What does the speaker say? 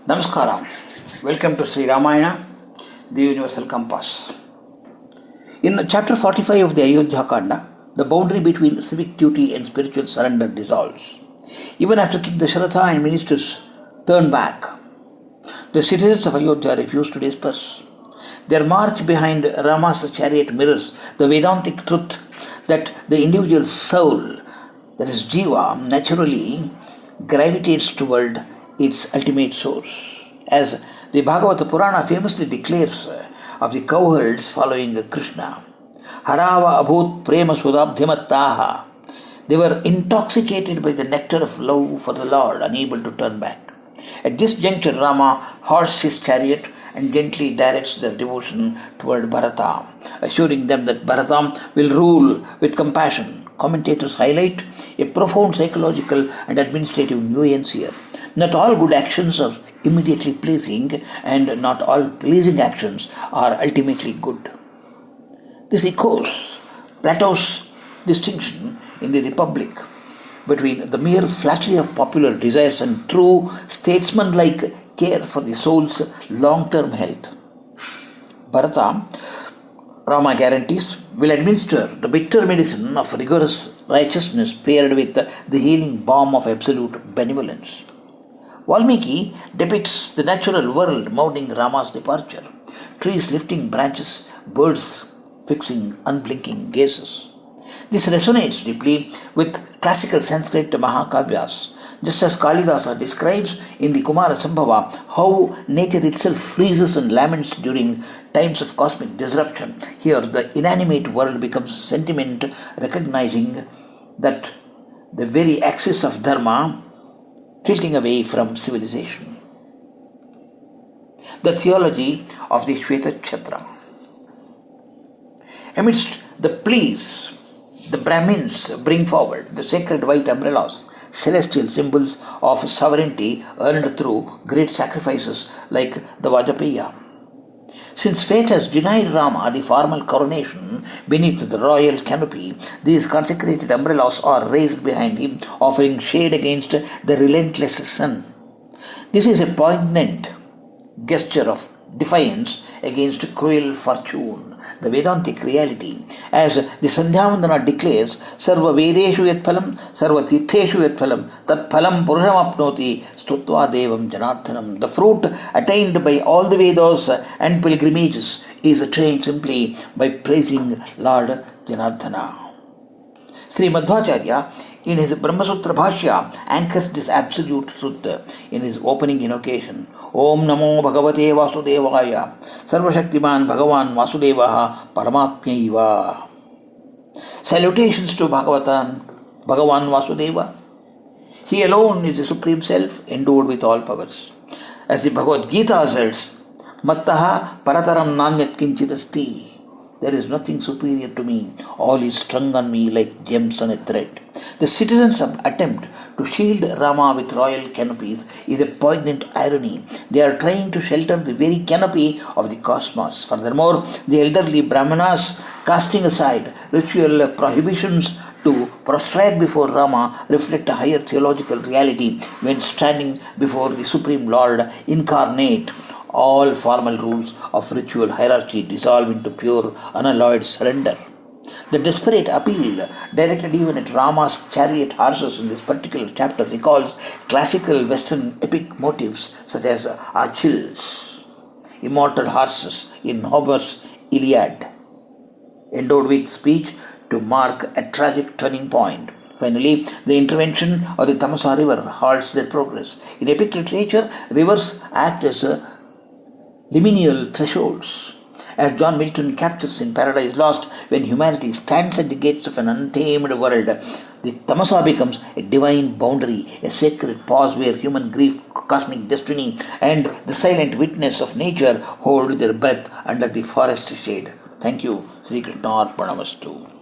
Namaskara. Welcome to Śrī Ramayana, the Universal Compass. In chapter 45 of the Ayodhya Kanda, the boundary between civic duty and spiritual surrender dissolves. Even after King Dasharatha and ministers turn back, the citizens of Ayodhya refuse to disperse. Their march behind Rama's chariot mirrors the Vedantic truth that the individual soul, that is Jiva, naturally gravitates toward its ultimate source. As the Bhagavad Purana famously declares of the cowherds following Krishna, Harava abhut prema sudabdhimattaha. They were intoxicated by the nectar of love for the Lord, unable to turn back. At this juncture, Rama halts his chariot and gently directs their devotion toward Bharata, assuring them that Bharata will rule with compassion. Commentators highlight a profound psychological and administrative nuance here. Not all good actions are immediately pleasing, and not all pleasing actions are ultimately good. This echoes Plato's distinction in the Republic between the mere flattery of popular desires and true statesmanlike care for the soul's long-term health. Bharata, Rama guarantees, will administer the bitter medicine of rigorous righteousness paired with the healing balm of absolute benevolence. Valmiki depicts the natural world mourning Rama's departure, trees lifting branches, birds fixing unblinking gazes. This resonates deeply with classical Sanskrit Mahakavyas, just as Kalidasa describes in the Kumara Sambhava how nature itself freezes and laments during times of cosmic disruption. Here, the inanimate world becomes sentiment, recognizing that the very axis of dharma tilting away from civilization. The theology of the Śwetacchatra. Amidst the pleas, the Brahmins bring forward the sacred white umbrellas, celestial symbols of sovereignty earned through great sacrifices like the Vajapaya. Since fate has denied Rama the formal coronation beneath the royal canopy, these consecrated umbrellas are raised behind him, offering shade against the relentless sun. This is a poignant gesture of defiance against cruel fortune, the Vedantic reality. As the Sandhyavandana declares, Sarva Vedeshu yat phalam, Sarva Tirtheshu yat phalam, Tat phalam purusham apnoti, Stutva Devam Janardhanam. The fruit attained by all the Vedas and pilgrimages is attained simply by praising Lord Janardhana. Śrī Madhvācārya in his Brahmasutra Bhashya anchors this absolute truth in his opening invocation. Om namO bhagavatE VAsudEvAya. Sarvashaktiman Bhagavan Vasudevaha Paramatmaiva. Salutations to Bhagavan Vasudeva. He alone is the Supreme Self, endowed with all powers. As the Bhagavad Gītā asserts, Mattaha parataram nanyat kinchidasti. There is nothing superior to me. All is strung on me like gems on a thread. The citizens' attempt to shield Rama with royal canopies is a poignant irony. They are trying to shelter the very canopy of the cosmos. Furthermore, the elderly Brāhmaṇas, casting aside ritual prohibitions to prostrate before Rama, reflect a higher theological reality when standing before the Supreme Lord incarnate. All formal rules of ritual hierarchy dissolve into pure, unalloyed surrender. The desperate appeal directed even at Rama's chariot horses in this particular chapter recalls classical Western epic motifs such as Achilles, immortal horses in Homer's Iliad, endowed with speech to mark a tragic turning point. Finally, the intervention of the Tamasa River halts their progress. In epic literature, rivers act as liminal thresholds. As John Milton captures in Paradise Lost, when humanity stands at the gates of an untamed world, the Tamasa becomes a divine boundary, a sacred pause where human grief, cosmic destiny, and the silent witness of nature hold their breath under the forest shade. Thank you. Sri Krishna Arpanamastu.